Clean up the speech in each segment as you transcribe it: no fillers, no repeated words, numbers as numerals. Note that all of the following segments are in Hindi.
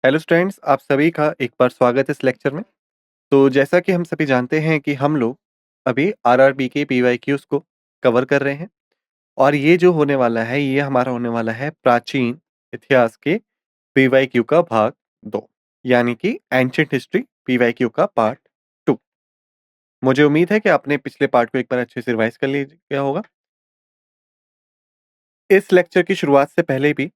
हेलो स्टूडेंट्स, आप सभी का एक बार स्वागत है इस लेक्चर में। तो जैसा कि हम सभी जानते हैं कि हम लोग अभी आरआरबी के पीवाईक्यूज को कवर कर रहे हैं और ये जो होने वाला है ये हमारा होने वाला है प्राचीन इतिहास के पीवाईक्यू का भाग 2, यानी कि एंशिएंट हिस्ट्री पीवाईक्यू का पार्ट 2। मुझे उम्मीद है कि आपने पिछले पार्ट को एक बार अच्छे से रिवाइज कर लिया होगा। इस लेक्चर की शुरुआत से पहले भी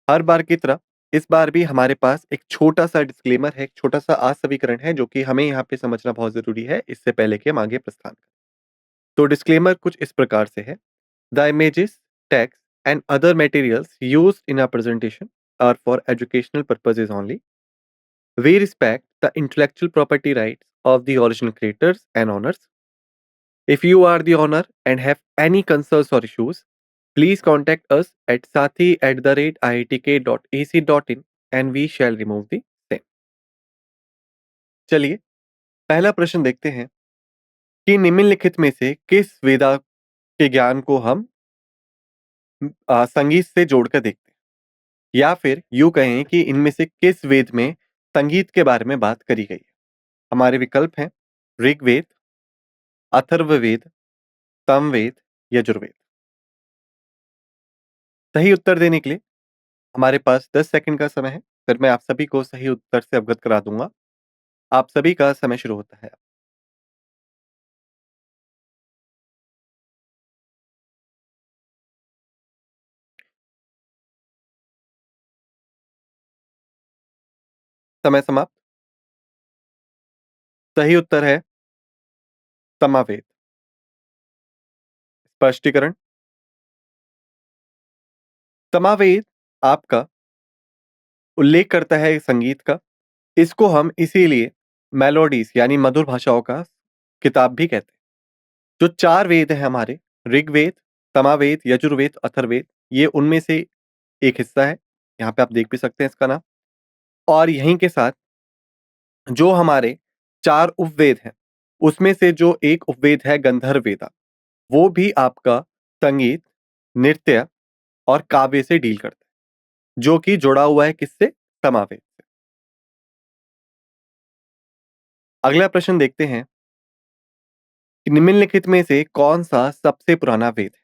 हर बार की तरह इस बार भी हमारे पास एक छोटा-सा डिस्क्लेमर है, एक छोटा-सा आसवीकरण है जो कि हमें यहाँ पे समझना बहुत ज़रूरी है, इससे पहले कि हम आगे प्रस्थान करें। तो डिस्क्लेमर कुछ इस प्रकार से है, the images, text and other materials used in a presentation are for educational purposes only. We respect the intellectual property rights of the original creators and owners. If you are the owner and have any concerns or issues, please contact us at sathi@iitk.ac.in and we shall remove the same. चलिए पहला प्रश्न देखते हैं कि निम्नलिखित में से किस वेदा के ज्ञान को हम संगीत से जोड़कर देखते हैं, या फिर यूं कहें कि इनमें से किस वेद में संगीत के बारे में बात करी गई है। हमारे विकल्प हैं ऋग्वेद, अथर्ववेद, सामवेद, यजुर्वेद। सही उत्तर देने के लिए हमारे पास 10 सेकंड का समय है, फिर मैं आप सभी को सही उत्तर से अवगत करा दूंगा। आप सभी का समय शुरू होता है। समय समाप्त। सही उत्तर है समावेद। स्पष्टीकरण, समावेद आपका उल्लेख करता है संगीत का। इसको हम इसीलिए मेलोडीज यानी मधुर भाषाओं का किताब भी कहते हैं। जो 4 वेद हैं हमारे, ऋग्वेद, सामवेद, यजुर्वेद, अथर्ववेद, ये उनमें से एक हिस्सा है। यहाँ पे आप देख भी सकते हैं इसका नाम। और यहीं के साथ जो हमारे 4 उपवेद हैं, उसमें से जो एक उपवेद है गंधर्व वेदा, वो भी आपका संगीत, नृत्य और काव्य से डील करता है, जो कि जुड़ा हुआ है किससे? समावेद से। अगला प्रश्न देखते हैं कि निम्नलिखित में से कौन सा सबसे पुराना वेद है?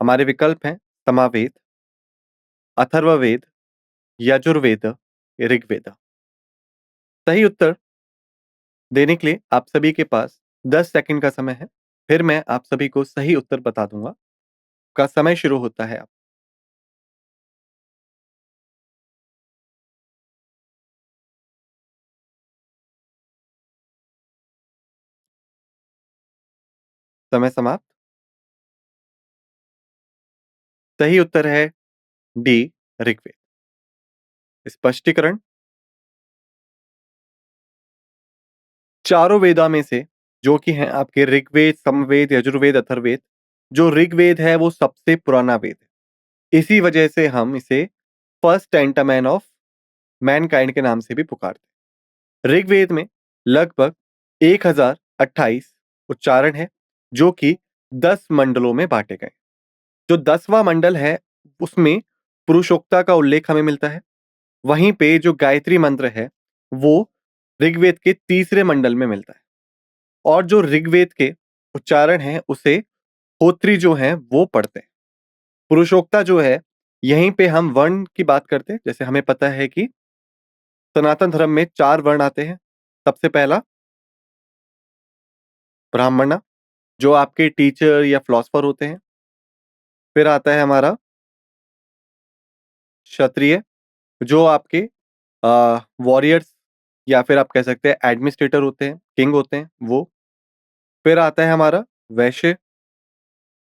हमारे विकल्प हैं समावेद, अथर्ववेद, यजुर्वेद, ऋग्वेद। सही उत्तर देने के लिए आप सभी के पास 10 सेकंड का समय है। फिर मैं आप सभी को सही उत्तर बता दूंगा। का समय शुरू होता है अब। समय समाप्त। सही उत्तर है डी, ऋग्वेद। स्पष्टीकरण, चारों वेदा में से जो कि हैं आपके ऋग्वेद, समवेद, यजुर्वेद, अथर्ववेद, जो ऋग्वेद है वो सबसे पुराना वेद है। इसी वजह से हम इसे फर्स्ट टेंटामेन ऑफ मैनकाइंड के नाम से भी पुकारते हैं। ऋग्वेद में लगभग 1028 उच्चारण है, जो कि 10 मंडलों में बांटे गए। जो 10वां मंडल है उसमें पुरुषोक्ता का उल्लेख हमें मिलता है। वहीं पे जो गायत्री मंत्र है वो ऋग्वेद के तीसरे मंडल में मिलता है। और जो ऋग्वेद के उच्चारण हैं उसे होत्री जो हैं वो पढ़ते हैं। पुरुषोक्ता जो है, यहीं पे हम वर्ण की बात करते हैं। जैसे हमें पता है कि सनातन धर्म में 4 वर्ण आते हैं। सबसे पहला ब्राह्मण, जो आपके टीचर या फिलोसोफर होते हैं। फिर आता है हमारा क्षत्रिय, जो आपके वॉरियर्स या फिर आप कह सकते हैं एडमिनिस्ट्रेटर होते हैं, किंग होते हैं वो। फिर आता है हमारा वैश्य,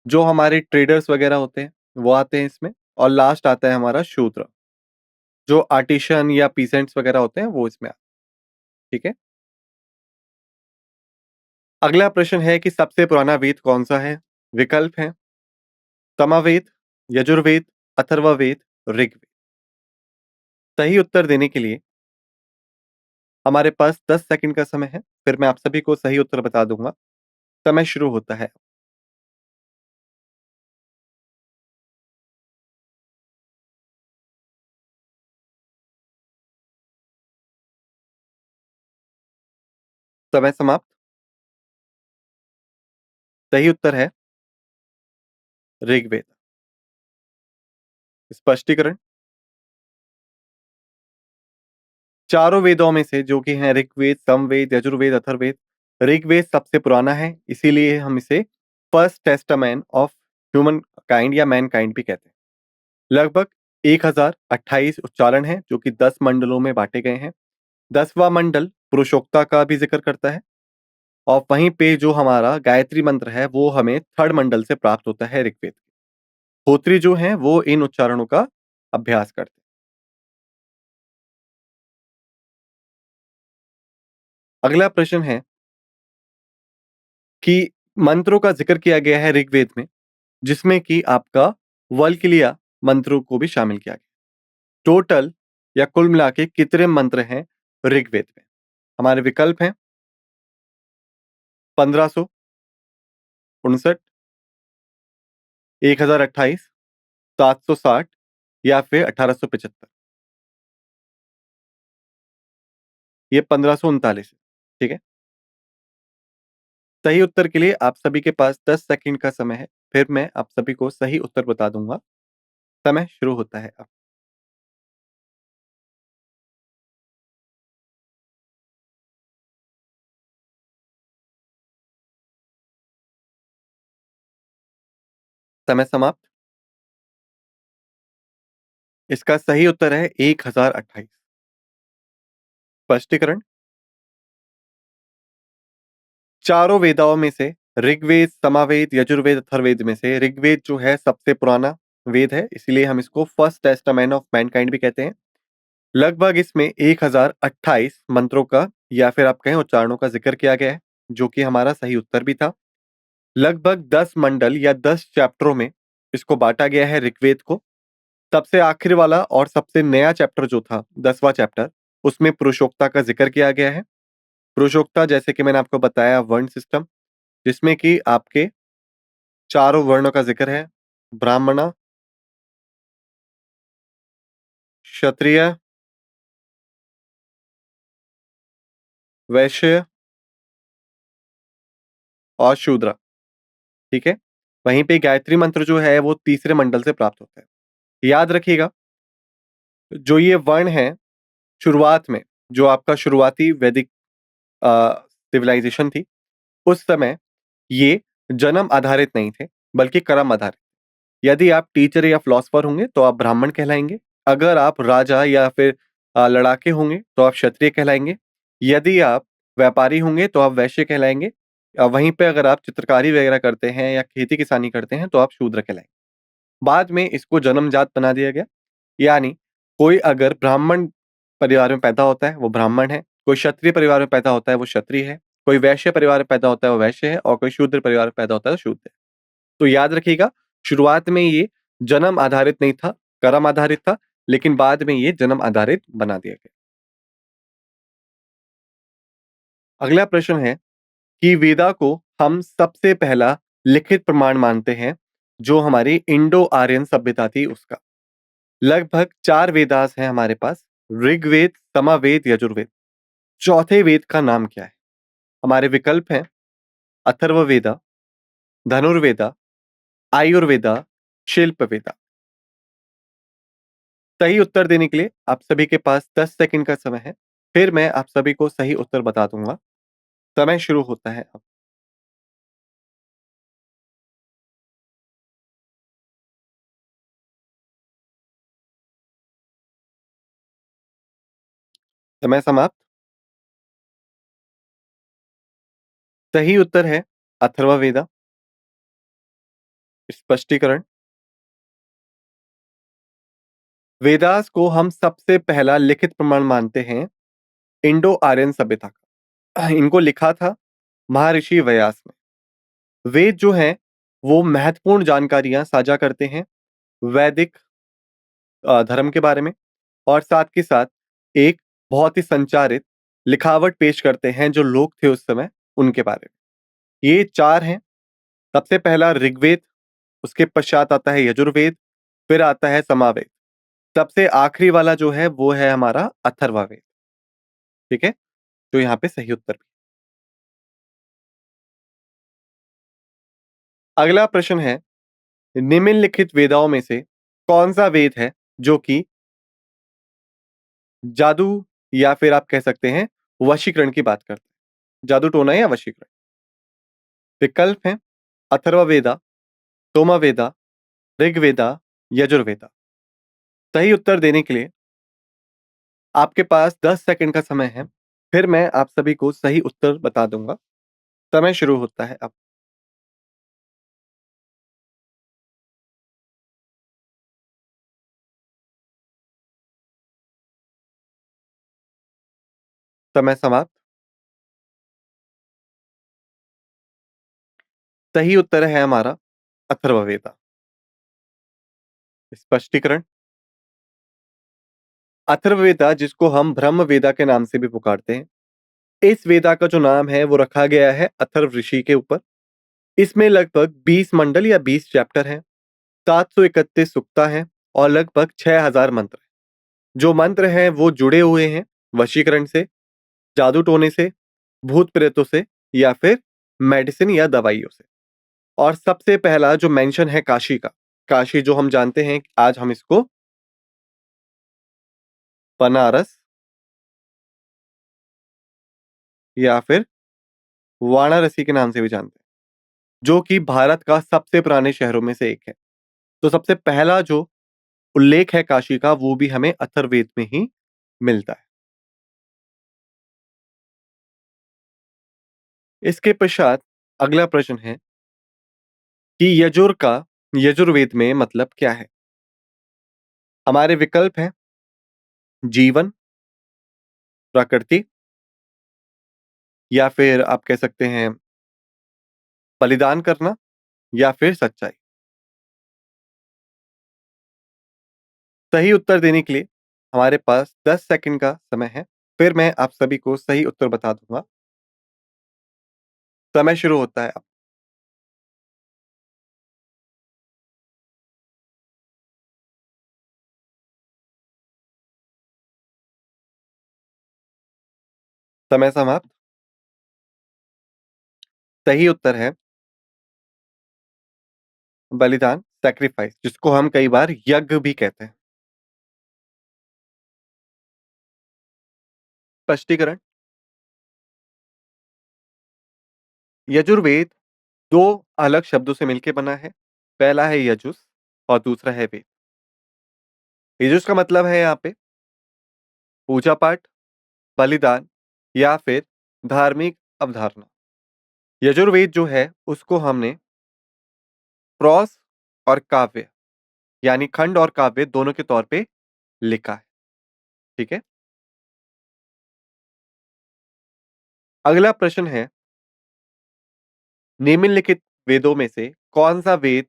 जो हमारे ट्रेडर्स वगैरह होते हैं, वो आते हैं इसमें। और लास्ट आता है हमारा शूद्र, जो आर्टिशन या पीसेंट्स वगैरह होते हैं, वो इसमें आते हैं। ठीक है? अगला प्रश्न है कि सबसे पुराना वेद कौन-सा है? विकल्प हैं सामवेद, यजुर्वेद, अथर्ववेद, ऋग्वेद। सही उत्तर देने के लिए हमारे पास 10 सेकंड का समय है, फिर मैं आप सभी को सही उत्तर बता दूँगा। समय शुरू होता है। समय समाप्त। सही उत्तर है ऋग्वेद। स्पष्टीकरण। चारों वेदों में से जो कि हैं ऋग्वेद, सामवेद, यजुर्वेद, अथर्ववेद, ऋग्वेद सबसे पुराना है, इसीलिए हम इसे first testament of human kind या मैनकाइंड भी कहते हैं। लगभग 1028 उच्चारण हैं जो कि 10 मंडलों में बांटे गए हैं। 10वां मंडल पुरुषोक्ता का भी जिक्र करता है और वहीं पे जो हमारा गायत्री मंत्र है वो हमें थर्ड मंडल से प्राप्त होता है ऋग्वेद। होत्री जो हैं वो इन उच्चारणों का अभ्यास करते हैं। अगला प्रश्न है कि मंत्रों का जिक्र किया गया है ऋग्वेद में, जिसमें कि आपका वल्किलिया मंत्रों को भी शामिल किया गया। टोटल या कुल मिला के कितने मंत्र हैं ऋग्वेद में? हमारे विकल्प हैं 1559, 1028, 760 या फिर 1875। ये 1539 है। ठीक है। सही उत्तर के लिए आप सभी के पास 10 सेकंड का समय है। फिर मैं आप सभी को सही उत्तर बता दूंगा। समय शुरू होता है अब। समय समाप्त। इसका सही उत्तर है 1028। स्पष्टीकरण। चारों वेदाओं में से ऋग्वेद, सामवेद, यजुर्वेद, अथर्ववेद में से ऋग्वेद जो है सबसे पुराना वेद है, इसलिए हम इसको फर्स्ट टेस्टामेंट ऑफ मैनकाइंड भी कहते हैं। लगभग इसमें 1028 मंत्रों का या फिर आप कहें उच्चारणों का जिक्र किया गया है, जो कि हमारा सही उत्तर भी था। लगभग 10 मंडल या 10 चैप्टरों में इसको बांटा गया है ऋग्वेद को। सबसे आखिर वाला और सबसे नया चैप्टर जो था 10वां चैप्टर, उसमें पुरुषोक्ता का जिक्र किया गया है। पुरुषोक्ता जैसे कि मैंने आपको बताया वर्ण सिस्टम, जिसमें कि आपके चारों वर्णों का जिक्र है। ब्राह्मण, क्षत्रिय, वैश्य और शूद्र। ठीक है। वहीं पे गायत्री मंत्र जो है वो तीसरे मंडल से प्राप्त होता है। याद रखिएगा, जो ये वर्ण है शुरुआत में, जो आपका शुरुआती वैदिक सिविलाइजेशन थी, उस समय ये जन्म आधारित नहीं थे, बल्कि कर्म आधारित। यदि आप टीचर या फिलोसफर होंगे तो आप ब्राह्मण कहलाएंगे। अगर आप राजा या फिर लड़ाके होंगे तो आप क्षत्रिय कहलाएंगे। यदि आप व्यापारी होंगे तो आप वैश्य कहलाएंगे। वहीं पे अगर आप चित्रकारी वगैरह करते हैं या खेती किसानी करते हैं तो आप शूद्र कहलाएंगे। बाद में इसको जन्मजात बना दिया गया। यानी कोई अगर ब्राह्मण परिवार में पैदा होता है वो ब्राह्मण है, कोई क्षत्रिय परिवार में पैदा होता है वो क्षत्रिय है, कोई वैश्य परिवार में पैदा होता है वो वैश्य है और कोई शूद्र परिवार में पैदा होता है वो शूद्र है। तो याद रखिएगा, शुरुआत में ये जन्म आधारित नहीं था, कर्म आधारित था, लेकिन बाद में ये जन्म आधारित बना दिया गया। अगला प्रश्न है कि वेदा को हम सबसे पहला लिखित प्रमाण मानते हैं, जो हमारी इंडो आर्यन सभ्यता थी उसका। लगभग 4 वेदास हैं हमारे पास, ऋग्वेद, सामवेद, यजुर्वेद। चौथे वेद का नाम क्या है? हमारे विकल्प हैं अथर्ववेदा, धनुर्वेदा, आयुर्वेदा, शिल्पवेदा। सही उत्तर देने के लिए आप सभी के पास 10 सेकंड का समय है। फिर मैं आप सभी को सही उत्तर बता दूंगा। समय शुरू होता है अब। समय समाप्त। सही उत्तर है अथर्ववेदा। स्पष्टीकरण। वेदास को हम सबसे पहला लिखित प्रमाण मानते हैं इंडो आर्यन सभ्यता का। इनको लिखा था महर्षि व्यास ने। वेद जो हैं वो महत्वपूर्ण जानकारियां साझा करते हैं वैदिक धर्म के बारे में, और साथ के साथ एक बहुत ही संचारित लिखावट पेश करते हैं जो लोग थे उस समय उनके बारे में। ये 4 हैं। सबसे पहला ऋग्वेद, उसके पश्चात आता है यजुर्वेद, फिर आता है सामवेद। सबसे आखिरी वाला जो है वो है हमारा अथर्ववेद। ठीक है। तो यहाँ पे सही उत्तर भी। अगला प्रश्न है, निम्नलिखित वेदाओं में से कौन सा वेद है जो कि जादू या फिर आप कह सकते हैं वशीकरण की बात करता है? जादू टोना या वशीकरण? विकल्प हैं अथर्ववेदा, सोमवेदा, ऋग्वेदा, यजुर्वेदा। सही उत्तर देने के लिए आपके पास 10 सेकंड का समय है। फिर मैं आप सभी को सही उत्तर बता दूंगा। समय शुरू होता है अब। समय समाप्त। सही उत्तर है हमारा अथर्ववेदा। स्पष्टीकरण, अथर्ववेदा जिसको हम ब्रह्म वेदा के नाम से भी पुकारते हैं, इस वेदा का जो नाम है वो रखा गया है अथर्व ऋषि के ऊपर। इसमें लगभग 20 मंडल या 20 चैप्टर हैं, 731 सुक्ता हैं और लगभग 6000 मंत्र हैं। जो मंत्र हैं वो जुड़े हुए हैं वशीकरण से, जादू टोने से, भूत प्रेतों से या फिर मेडिसिन या दवाइयों से। और सबसे पहला जो मेंशन है काशी का, काशी जो हम जानते हैं आज हम इसको बनारस या फिर वाराणसी के नाम से भी जानते हैं, जो कि भारत का सबसे पुराने शहरों में से एक है। तो सबसे पहला जो उल्लेख है काशी का वो भी हमें अथर्ववेद में ही मिलता है। इसके पश्चात अगला प्रश्न है कि यजुर का यजुर्वेद में मतलब क्या है? हमारे विकल्प हैं जीवन, प्रकृति या फिर आप कह सकते हैं बलिदान करना या फिर सच्चाई। सही उत्तर देने के लिए हमारे पास 10 सेकंड का समय है। फिर मैं आप सभी को सही उत्तर बता दूंगा। समय शुरू होता है अब। समय समाप्त। सही उत्तर है बलिदान, सैक्रिफाइस, जिसको हम कई बार यज्ञ भी कहते हैं। स्पष्टीकरण, यजुर्वेद दो अलग शब्दों से मिलकर बना है। पहला है यजुस और दूसरा है वेद। यजुस का मतलब है यहाँ पे पूजा पाठ, बलिदान या फिर धार्मिक अवधारणा। यजुर्वेद जो है उसको हमने प्रोस और काव्य यानी खंड और काव्य दोनों के तौर पे लिखा है। ठीक है। अगला प्रश्न है, निम्नलिखित वेदों में से कौन सा वेद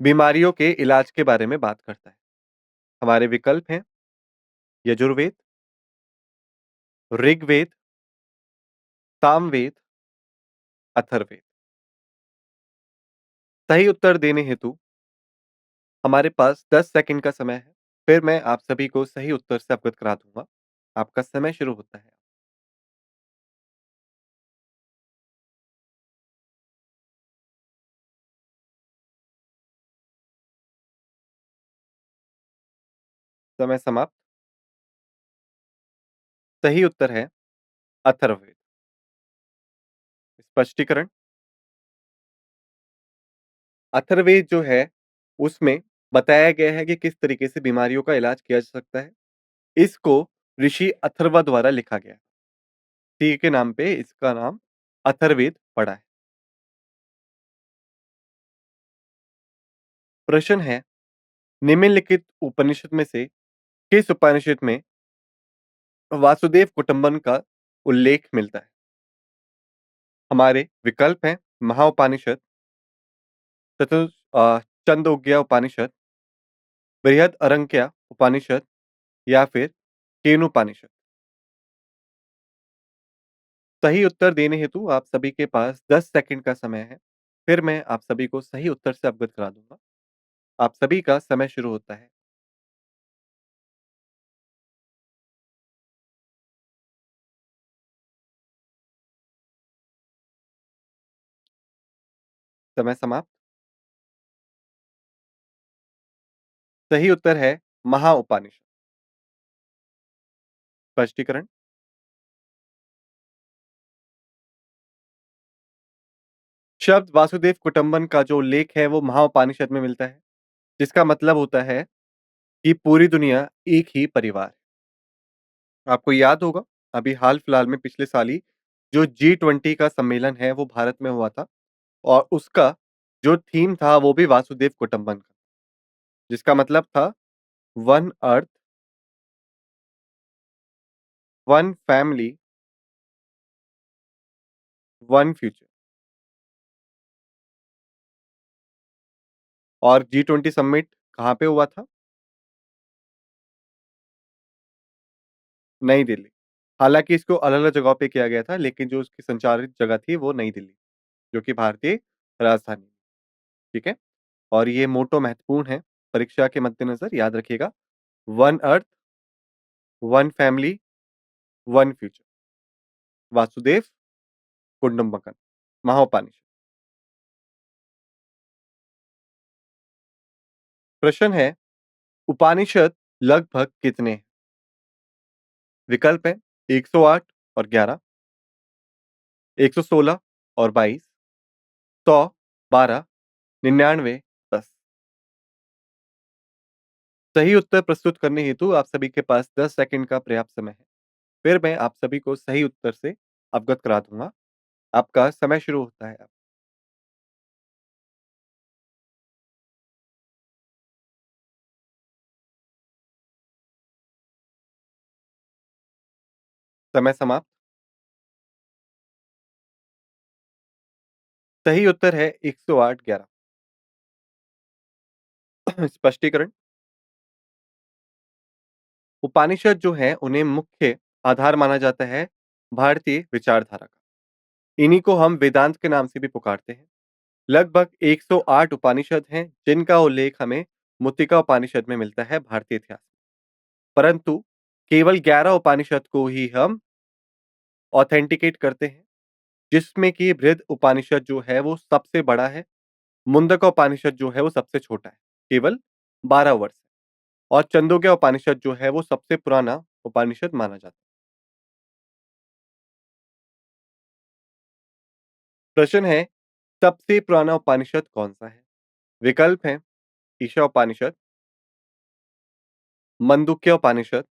बीमारियों के इलाज के बारे में बात करता है? हमारे विकल्प हैं यजुर्वेद, ऋग्वेद, सामवेद, अथर्ववेद। सही उत्तर देने हेतु हमारे पास 10 सेकंड का समय है। फिर मैं आप सभी को सही उत्तर से अवगत करा दूंगा। आपका समय शुरू होता है। समय समाप्त। सही उत्तर है अथर्ववेद। स्पष्टीकरण, अथर्ववेद जो है उसमें बताया गया है कि किस तरीके से बीमारियों का इलाज किया जा सकता है। इसको ऋषि अथर्वा द्वारा लिखा गया है। इसी के नाम पे इसका नाम अथर्ववेद पड़ा है। प्रश्न है, निम्नलिखित उपनिषद में से किस उपनिषद में वासुदेव कुटुंबन का उल्लेख मिलता है? हमारे विकल्प हैं महाउपनिषद, चतुर छंदोग्य उपनिषद, बृहद अरंक्य उपनिषद या फिर केनोपनिषद। सही उत्तर देने हेतु आप सभी के पास 10 सेकंड का समय है। फिर मैं आप सभी को सही उत्तर से अवगत करा दूंगा। आप सभी का समय शुरू होता है। समय समाप्त। सही उत्तर है महाउपनिषद। स्पष्टीकरण। शब्द वासुदेव कुटुंबन का जो उल्लेख है वो महाउपनिषद में मिलता है, जिसका मतलब होता है कि पूरी दुनिया एक ही परिवार है। आपको याद होगा, अभी हाल-फिलहाल में पिछले साल ही जो G20 का सम्मेलन है वो भारत में हुआ था और उसका जो थीम था वो भी वासुदेव कुटुंबन का, जिसका मतलब था one earth, one family, one future. और G20 समिट कहाँ पे हुआ था? नई दिल्ली। हालाँकि इसको अलग-अलग जगहों पे किया गया था, लेकिन जो उसकी संचालित जगह थी वो नई दिल्ली, जो कि भारतीय राजधानी, ठीक है? और ये मोटो महत्वपूर्ण है, परीक्षा के मद्देनज़र याद रखिएगा, one earth, one family, one future, वासुदेव कुटुंबकम, महाउपनिषद। प्रश्न है, उपनिषद लगभग कितने हैं? विकल्प है 108 और 11, 116 और 22, 100, 12, 99, 10। सही उत्तर प्रस्तुत करने हेतु आप सभी के पास 10 सेकंड का पर्याप्त समय है। फिर मैं आप सभी को सही उत्तर से अवगत करा दूँगा। आपका समय शुरू होता है अब। समय समाप्त। सही उत्तर है 108, 11। स्पष्टीकरण। उपनिषद जो है उन्हें मुख्य आधार माना जाता है भारतीय विचारधारा का। इन्हीं को हम वेदांत के नाम से भी पुकारते हैं। लगभग 108 उपनिषद हैं जिनका उल्लेख हमें मुत्तिका उपनिषद में मिलता है भारतीय इतिहास में। परंतु केवल 11 उपनिषद को ही हम ऑथेंटिकेट करते हैं, जिसमें कि बृहद उपनिषद जो है वो सबसे बड़ा है, मुंडका उपनिषद जो है वो सबसे छोटा है, केवल 12 वर्ष है और छंदोग्य उपनिषद जो है वो सबसे पुराना उपनिषद माना जाता है। प्रश्न है, सबसे पुराना उपनिषद कौन-सा है? विकल्प हैं ईशा उपनिषद, मंडूक्य उपनिषद,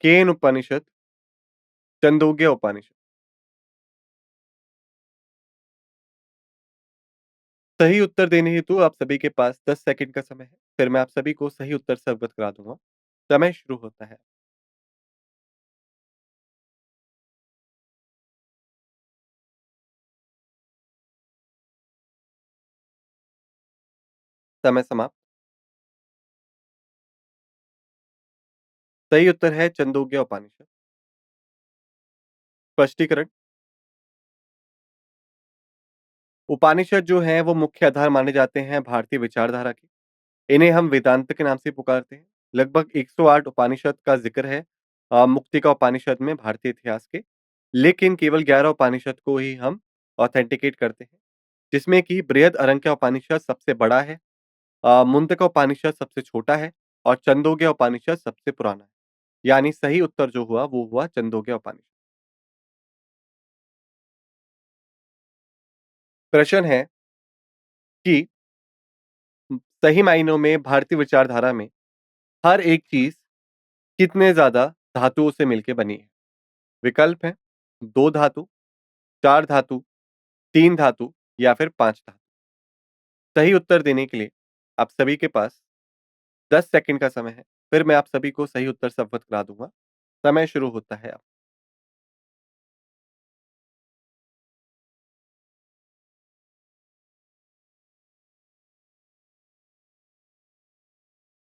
केन उपनिषद, छंदोग्य उपनिषद। सही उत्तर देने हेतु आप सभी के पास 10 सेकंड का समय है। फिर मैं आप सभी को सही उत्तर से अवगत करा दूँगा। समय शुरू होता है। समय समाप्त। सही उत्तर है छंदोग्य उपनिषद। स्पष्टीकरण। उपनिषद जो हैं वो मुख्य आधार माने जाते हैं भारतीय विचारधारा के। इन्हें हम वेदांत के नाम से पुकारते हैं। लगभग 108 उपनिषद का ज़िक्र है मुक्तिका उपनिषद में भारतीय इतिहास के। लेकिन केवल 11 उपनिषद को ही हम ऑथेंटिकेट करते हैं, जिसमें कि बृहद अरण्यक उपनिषद सबसे बड़ा है, मुंडका उपनिषद सबसे छोटा है और छंदोग्य उपनिषद सबसे पुराना है। यानी सही उत्तर जो हुआ वो हुआ छंदोग्य उपनिषद। प्रश्न है कि सही मायनों में भारतीय विचारधारा में हर एक चीज़ कितने ज़्यादा धातुओं से मिलके बनी है? विकल्प हैं 2 धातु, 4 धातु, 3 धातु या फिर 5 धातु। सही उत्तर देने के लिए आप सभी के पास 10 सेकंड का समय है। फिर मैं आप सभी को सही उत्तर से अवगत करा दूँगा। समय शुरू होता है अब।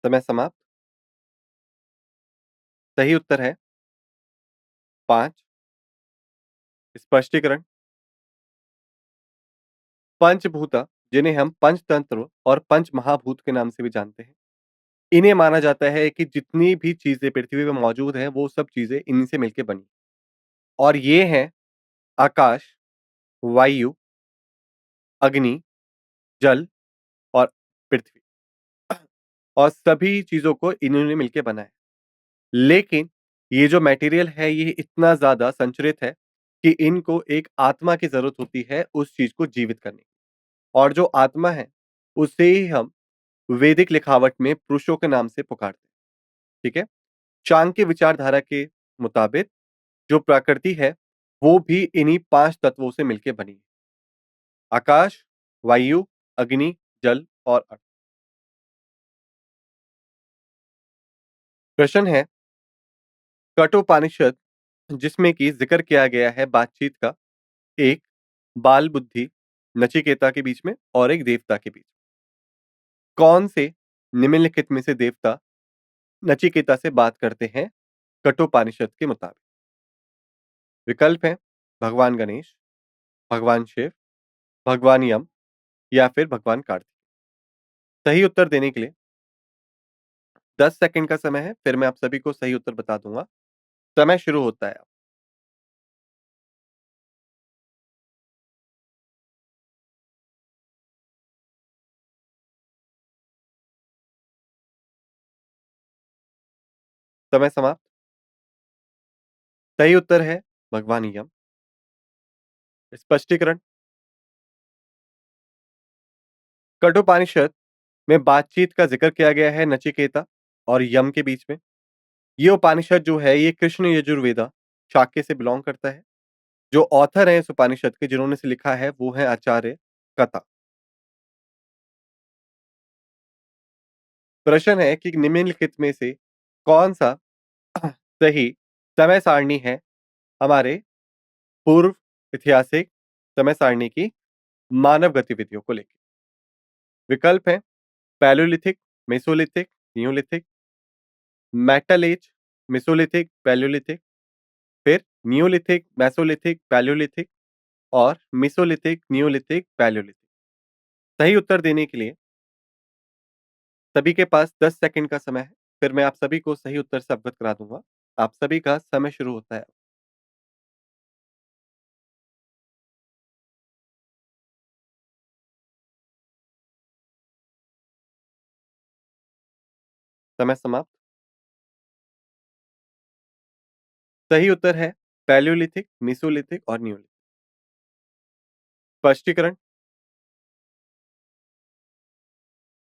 समय समाप्त। सही उत्तर है 5। स्पष्टीकरण। पंचभूत जिन्हें हम पंचतंत्र और पंच महाभूत के नाम से भी जानते हैं। इन्हें माना जाता है कि जितनी भी चीज़ें पृथ्वी पे मौजूद हैं, वो सब चीज़ें इन्हीं से मिलके बनी। और ये हैं आकाश, वायु, अग्नि, जल और पृथ्वी और सभी चीज़ों को इन्होंने मिलके बनाया है। लेकिन ये जो मटेरियल है ये इतना ज़्यादा संचरित है कि इनको एक आत्मा की ज़रूरत होती है उस चीज़ को जीवित करने की। और जो आत्मा है, उसे ही हम वैदिक लिखावट में पुरुषों के नाम से पुकारते हैं, ठीक है? चाणक्य विचारधारा के मुताबिक जो प्रकृति है, वो भी इन्हीं 5 तत्वों से मिलके बनी है। आकाश, वायु, अग्नि, जल और अर्थ। प्रश्न है कठोपनिषद जिसमें कि ज़िक्र किया गया है बातचीत का, एक बाल बुद्धि नचिकेता के बीच में और एक देवता के बीच। कौन से निम्नलिखित में से देवता नचिकेता से बात करते हैं कठोपनिषद के मुताबिक? विकल्प है भगवान गणेश, भगवान शिव, भगवान यम या फिर भगवान कार्तिक। सही उत्तर देने के लिए 10 सेकंड का समय है, फिर मैं आप सभी को सही उत्तर बता दूंगा। समय शुरू होता है। समय समाप्त। सही उत्तर है भगवान यम। स्पष्टीकरण कठोपनिषद में बातचीत का जिक्र किया गया है नचिकेता और यम के बीच में। ये उपनिषद जो है ये कृष्ण यजुर्वेदा शाक्य से बिलोंग करता है। जो ऑथर हैं इस उपनिषद के जिन्होंने इसे लिखा है वो है आचार्य कथा। प्रश्न है कि निम्नलिखित में से कौन-सा सही समय सारणी है हमारे पूर्व ऐतिहासिक समय सारणी की मानव गतिविधियों को लेके? विकल्प हैं palaeolithic, mesolithic, neolithic, metal age, mesolithic, palaeolithic, फिर नियोलिथिक, मेसोलिथिक, पैलियोलिथिक और मेसोलिथिक, नियोलिथिक, पैलियोलिथिक। सही उत्तर देने के लिए सभी के पास 10 सेकंड का समय है। फिर मैं आप सभी को सही उत्तर से अवगत करा दूँगा। आप सभी का समय शुरू होता है। समय समाप्त। सही उत्तर है पैलियोलिथिक, मेसोलिथिक और नियोलिथिक। स्पष्टीकरण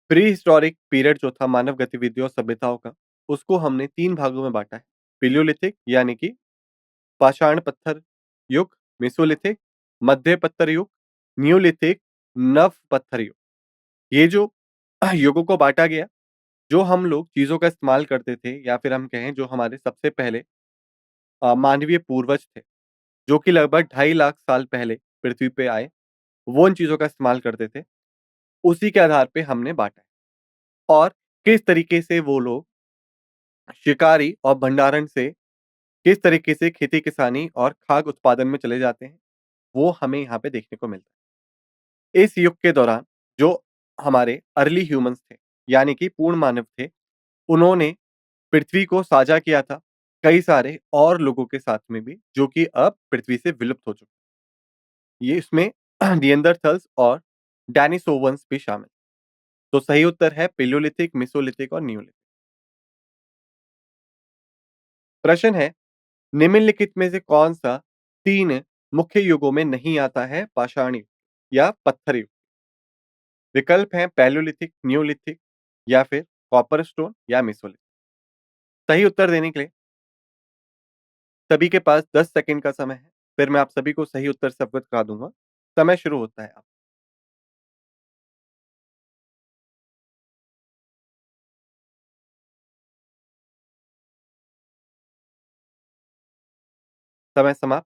प्री हिस्टोरिक पीरियड जो था मानव गतिविधियों और सभ्यताओं का, उसको हमने 3 भागों में बाँटा है। पैलियोलिथिक यानी कि पाषाण पत्थर युग, मेसोलिथिक मध्य पत्थर युग, नियोलिथिक नव पत्थर युग। ये जो युगों को बाँटा गया, जो हम लोग चीज़ों का इस्तेमाल करते थे या फिर हम कहें जो हमारे सबसे पहले मानवीय पूर्वज थे, जो कि लगभग 2.5 लाख साल पहले पृथ्वी पे आए, वो उन चीज़ों का इस्तेमाल करते थे। उसी के आधार पे हमने बाँटा है और किस तरीके से वो लोग शिकारी और भंडारण से किस तरीके से खेती-किसानी और खाद्य उत्पादन में चले जाते हैं, वो हमें यहाँ पे देखने को मिलता है। इस युग के दौरान जो हमारे अर्ली ह्यूमन्स थे, यानी कि पूर्ण मानव थे, उन्होंने पृथ्वी को साझा किया था कई सारे और लोगों के साथ में भी, जो कि अब पृथ्वी से विलुप्त हो चुके हैं। ये इसमें निएंडरथल्स और डेनिसोवन्स भी शामिल। तो सही उत्तर है पैलियोलिथिक, मेसोलिथिक और नियोलिथिक। प्रश्न है निम्नलिखित में से कौन-सा 3 मुख्य युगों में नहीं आता है पाषाण युग या पत्थर युग? विकल्प हैं पैलियोलिथिक, नियोलिथिक या फिर कॉपर स्टोन या मेसोलिथिक। सही उत्तर देने के लिए सभी के पास 10 सेकंड का समय है। फिर मैं आप सभी को सही उत्तर से अवगत करा दूँगा। समय शुरू होता है अब। समय समाप्त।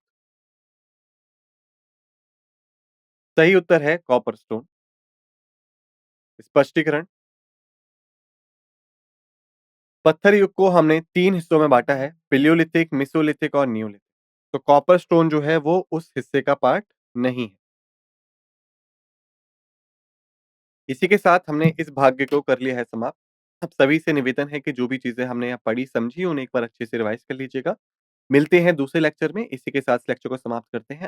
सही उत्तर है कॉपर स्टोन। स्पष्टीकरण पत्थर युग को हमने 3 हिस्सों में बाँटा है, पैलियोलिथिक, मेसोलिथिक और नियोलिथिक। तो कॉपर स्टोन जो है वो उस हिस्से का पार्ट नहीं है। इसी के साथ हमने इस भाग्य को कर लिया है समाप्त। अब सभी से निवेदन है कि जो भी चीज़ें हमने यहाँ पढ़ी समझी उन्हें एक बार अच्छे से रिवाइज़ कर लीजिएगा। मिलते हैं दूसरे लेक्चर में, इसी के साथ इस लेक्चर को समाप्त करते हैं।